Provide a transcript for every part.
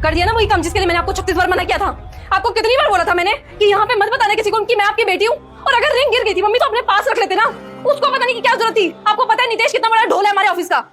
कर दिया ना वही काम जिसके लिए मैंने आपको 36 बार मना किया था। आपको कितनी बार बोला था मैंने कि यहाँ पे मत बताना किसी को कि मैं आपकी बेटी हूँ। और अगर रिंग गिर गई थी मम्मी तो अपने पास रख लेते ना, उसको पता नहीं कि क्या जरूरत थी। आपको पता है नितेश कितना बड़ा ढोल है हमारे ऑफिस का,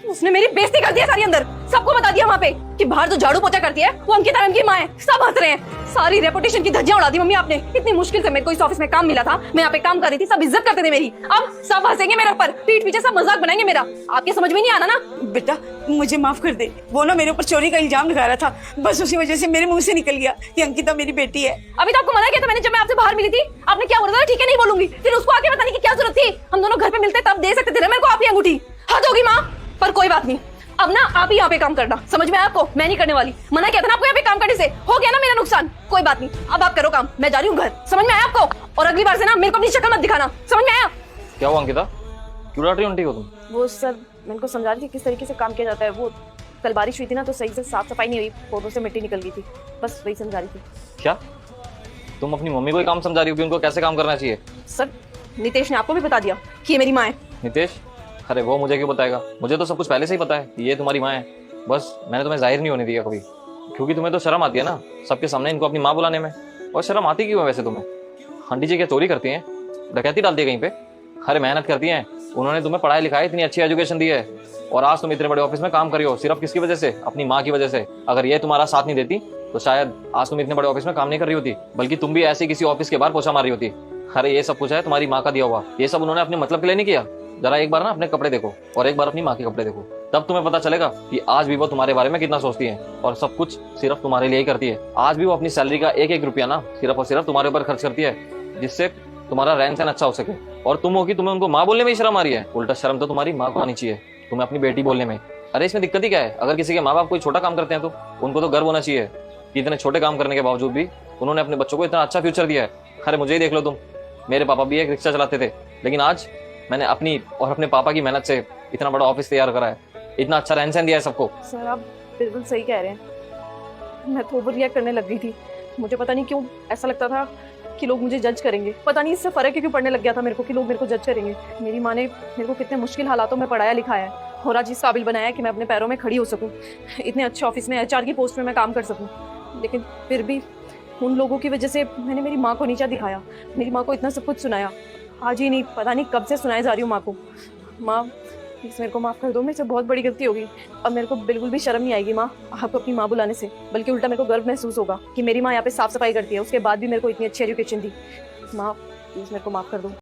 उसने मेरी बेइज्जती कर दिया सारी अंदर। सबको बता दिया वहाँ पे कि बाहर जो झाड़ू पोछा करती है वो अंकिता मैम की माँ है। सब हंस रहे हैं। सारी रेपुटेशन की धज्जियां उड़ा दी मम्मी आपने। इतनी मुश्किल से मेरे को इस ऑफिस में काम मिला था, मैं यहाँ पे काम कर रही थी, सब इज्जत करते थे मेरी। अब सब हंसेंगे मेरे ऊपर, पीठ पीछे सब मजाक बनाएंगे मेरा। आपके समझ में नहीं आना ना। बेटा मुझे माफ कर दे, वो ना मेरे ऊपर चोरी का इल्जाम लगा रहा था, बस उसी वजह से मेरे मुंह से निकल गया कि अंकिता मेरी बेटी है। अभी तो आपको मना किया था मैंने जब मैं आपसे बाहर मिली थी। आपने क्या बोला था? ठीक है नहीं बोलूंगी। फिर उसको आके बताने की क्या जरूरत थी? हम दोनों घर पे मिलते तब दे सकते थे ना मेरे को आप ही अंगूठी। हद होगी माँ, पर कोई बात नहीं। अब ना आप ही यहाँ पे काम करना, समझ में आया आपको? मैं नहीं करने वाली। मना किया था ना आपको यहाँ पे काम करने से, हो गया ना मेरा नुकसान। कोई बात नहीं, अब आप करो काम, मैं जा रही हूँ घर। समझ में आया आपको? और अगली बार से ना मेरे को अपनी शक्ल मत दिखाना, समझ में आया? क्या हुआ अंकिता, क्यों डांट रही हो आंटी को तुम? वो सर मैं इनको समझा रही थी किस तरीके से काम किया जाता है। वो कल बारिश हुई थी ना तो सही से साफ सफाई नहीं हुई, फोटो से मिट्टी निकल गई थी, बस वही समझा रही थी। क्या तुम अपनी मम्मी को ही काम समझा रही हो कि उनको कैसे काम करना चाहिए? सर नितेश ने आपको भी बता दिया कि ये मेरी माँ है। नितेश? अरे वो मुझे क्यों बताएगा, मुझे तो सब कुछ पहले से ही पता है कि ये तुम्हारी माँ है। बस मैंने तुम्हें जाहिर नहीं होने दिया कभी, क्योंकि तुम्हें तो शर्म आती है ना सबके सामने इनको अपनी माँ बुलाने में। और शर्म आती क्यों है वैसे तुम्हें? आंटी जी क्या चोरी करती हैं, डकैती डालती है कहीं पे? अरे मेहनत करती हैं, उन्होंने तुम्हें पढ़ाई लिखाई इतनी अच्छी एजुकेशन दी है, और आज तुम इतने बड़े ऑफिस में काम करी हो सिर्फ किसकी वजह से? अपनी माँ की वजह से। अगर ये तुम्हारा साथ नहीं देती तो शायद आज तुम इतने बड़े ऑफिस में काम नहीं कर रही होती, बल्कि तुम भी ऐसे किसी ऑफिस के बाहर पोछा मार रही होती। अरे ये सब कुछ है तुम्हारी माँ का दिया हुआ, ये सब उन्होंने अपने मतलब के लिए नहीं किया। जरा एक बार ना अपने कपड़े देखो और एक बार अपनी माँ के कपड़े देखो, तब तुम्हें पता चलेगा कि आज भी वो तुम्हारे बारे में कितना सोचती है और सब कुछ सिर्फ तुम्हारे लिए ही करती है। आज भी वो अपनी सैलरी का एक एक रुपया ना सिर्फ और सिर्फ तुम्हारे ऊपर खर्च करती है, जिससे तुम्हारा रहन सहन अच्छा हो सके। और तुम हो कि तुम्हें उनको माँ बोलने में ही शर्म आ रही है। उल्टा शर्म तो तुम्हारी माँ को आनी चाहिए तुम्हें अपनी बेटी बोलने में। अरे इसमें दिक्कत ही क्या है? अगर किसी के माँ बाप कोई छोटा काम करते हैं तो उनको तो गर्व होना चाहिए कि इतने छोटे काम करने के बावजूद भी उन्होंने अपने बच्चों को इतना अच्छा फ्यूचर दिया है। अरे मुझे ही देख लो तुम, मेरे पापा भी एक रिक्शा चलाते थे, लेकिन आज मैंने अपनी और अपने पापा की मेहनत से इतना बड़ा ऑफिस तैयार करा है, इतना अच्छा रहन सहन दिया है सबको। सर आप बिल्कुल सही कह रहे हैं, मैं तो ओवर रिएक्ट करने लग गई थी। मुझे पता नहीं क्यों ऐसा लगता था कि लोग मुझे जज करेंगे। पता नहीं इससे फर्क क्यों पड़ने लग गया था मेरे को कि लोग मेरे को जज करेंगे। मेरी माँ ने मेरे को कितने मुश्किल हालातों में पढ़ाया लिखाया है और आज इस काबिल बनाया है कि मैं अपने पैरों में खड़ी हो सकूं, इतने अच्छे ऑफिस में HR की पोस्ट में मैं काम कर सकूं। लेकिन फिर भी उन लोगों की वजह से मैंने मेरी माँ को नीचा दिखाया, मेरी माँ को इतना सब कुछ सुनाया। आज ही नहीं, पता नहीं कब से सुनाए जा रही हूँ माँ को। माँ प्लीज मेरे को माफ़ कर दो, मेरे से बहुत बड़ी गलती होगी। अब मेरे को बिल्कुल भी शर्म नहीं आएगी माँ आपको अपनी माँ बुलाने से, बल्कि उल्टा मेरे को गर्व महसूस होगा कि मेरी माँ यहाँ पे साफ सफाई करती है, उसके बाद भी मेरे को इतनी अच्छी एजुकेशन दी। माँ प्लीज मेरे को माफ़ कर दो।